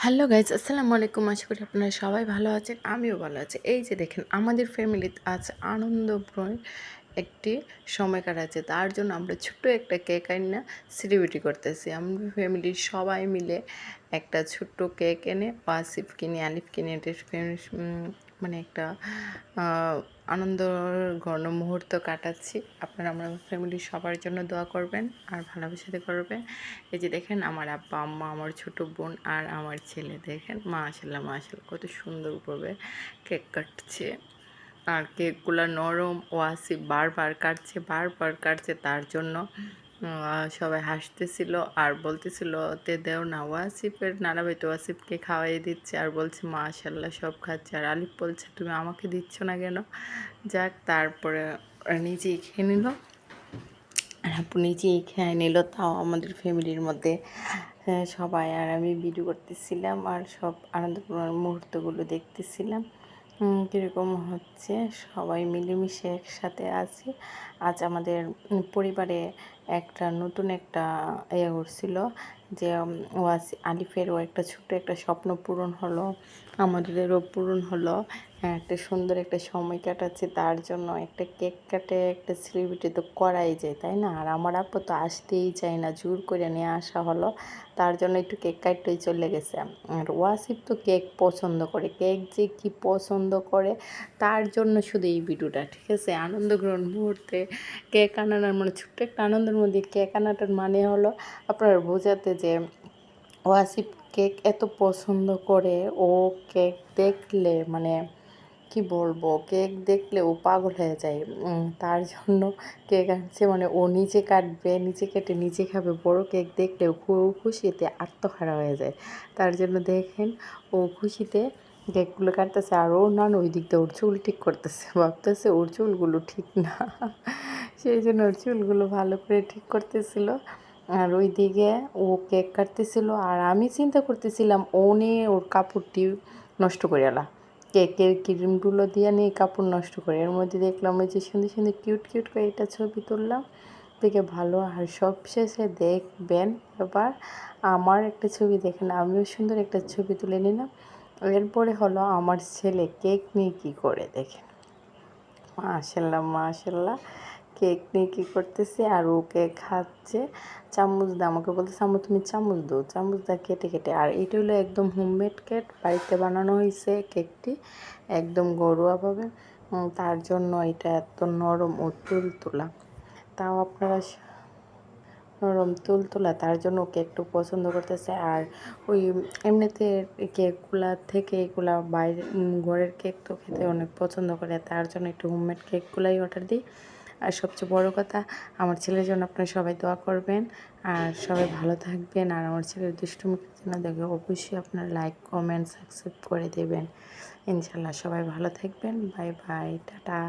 Hello guys, আসসালামু আলাইকুম। আশা করি আপনারা সবাই ভালো আছেন, আমিও ভালো আছি। এই যে দেখেন, আমাদের ফ্যামিলিতে আজ আনন্দময় একটি সময় কাটাচ্ছে। তার জন্য আমরা ছোট্ট একটা কেক আইনা সেলিব্রেট করতেছি। আমরা ফ্যামিলির সবাই মিলে একটা ছোট্ট কেক এনে ওয়াসিফ কিনে আলিফ কিনে এটা মানে একটা আনন্দর ঘন মুহূর্ত কাটাচ্ছি। আপনারা আমরা ফ্যামিলির সবার জন্য দোয়া করবেন আর ভালোবাসাতে করবেন। এই যে দেখেন, আমার আব্বা আম্মা, আমার ছোট বোন আর আমার ছেলে, দেখেন মাশাআল্লাহ মাশাআল্লাহ কত সুন্দরভাবে কেক কাটছে। আর কেকগুলো নরম, ওয়াসিফ বারবার কাটছে। তার জন্য সবাই হাসতেছিল আর বলতেছিল, তে দেও না। ওয়াসিফের নানা ভাই তো ওয়াসিফকে খাওয়াই দিচ্ছে আর বলছে মাশাআল্লাহ সব খাচ্ছে। আর আলিফ বলছে, তুমি আমাকে দিচ্ছ না কেন? যাক, তারপরে ওরা নিজেই খেয়ে নিল। আর আপু নিজেই খেয়ে নিল, তাও আমাদের ফ্যামিলির মধ্যে সবাই আর আমি ভিডিও করতেছিলাম আর সব আনন্দপূর্ণ মুহূর্তগুলো দেখতেছিলাম। কীরকম হচ্ছে, সবাই মিলেমিশে একসাথে আছি। আজ আমাদের পরিবারে নতুন একটা করছিল যে আলিফেরও একটা ছোট্ট একটা স্বপ্ন পূরণ হলো, আমাদেরও পূরণ হলো। একটা সুন্দর একটা সময় কাটাচ্ছি, তার জন্য একটা কেক কাটে একটা সেলিব্রিটি তো করাই যায়, তাই না? আর আমার আপু তো আসতেই চায় না, জোর করে নিয়ে আসা হলো, তার জন্য একটু কেক কাটতেই চলে গেছে। আর ওয়াসিফ তো কেক পছন্দ করে, কেক যে কি পছন্দ করে, তার জন্য শুধু এই ভিডিওটা, ঠিক আছে? আনন্দ গ্রহণ মুহূর্তে কেক আনানোর মানে ছোট্ট একটা আনন্দের মধ্যে কেক আনাটার মানে হলো আপনার বোঝাতে যে ওয়াসিফ কেক এত পছন্দ করে। ও কেক দেখলে মানে কি বলবো, কেক দেখলে ও পাগল হয়ে যায়। তার জন্য কেক আনছে, মানে ও নিজে কাটবে, নিজে কেটে নিজে খাবে। বড় কেক দেখলে ও খুশিতে আত্মহারা হয়ে যায়। তার জন্য দেখেন, ও খুশিতে কেকগুলো কাটতেছে আর ওর নান ওই দিক দিয়ে ওর চুল ঠিক করতেছে, ভাবতেছে ওর চুলগুলো ঠিক না, সেই জন্য ওর চুলগুলো ভালো করে ঠিক করতেছিল। আর ওই দিকে ও কেক কাটতেছিল আর আমি চিন্তা করতেছিলাম ও নিয়ে ওর কাপড়টি নষ্ট করে এলা, কেকের ক্রিমগুলো দিয়ে নিয়ে কাপড় নষ্ট করে। এর মধ্যে দেখলাম ওই যে সুন্দর সুন্দর কিউট করে একটা ছবি তুললাম, দেখে ভালো। আর সবশেষে দেখবেন এবার আমার একটা ছবি, দেখেন আমিও সুন্দর একটা ছবি তুলে নিলাম। এরপরে হলো আমার ছেলে কেক নিয়ে কী করে, দেখেন মাশাল্লাহ কেক নিয়ে কী করতেছে আর ও কেক খাচ্ছে। চামচ দা আমাকে বলতেছে, আম্মু তুমি চামচ দাও, চামচ দা কেটে কেটে। আর এটা হলো একদম হোমমেড কেক, বাড়িতে বানানো হয়েছে কেকটি একদম ঘরোয়াভাবে। তার জন্য এটা এত নরম ও তুলতুলা, তাও আপনারা নরম তুলতুলা, তার জন্য কেকটু পছন্দ করতেছে। আর ওই এমনিতে কেকগুলা থেকে এগুলা বাইরে ঘরের কেক তো খেতে অনেক পছন্দ করে, তার জন্য একটু হোমমেড কেকগুলাই অর্ডার দিই। আর সবচেয়ে বড় কথা, আমার ছেলের জন্য আপনারা সবাই দোয়া করবেন আর সবাই ভালো থাকবেন। আর আমার ছেলের দুষ্টুমির জন্য দেখে অবশ্যই আপনারা লাইক কমেন্ট সাবস্ক্রাইব করে দেবেন। ইনশাল্লাহ সবাই ভালো থাকবেন। Bye bye, tata.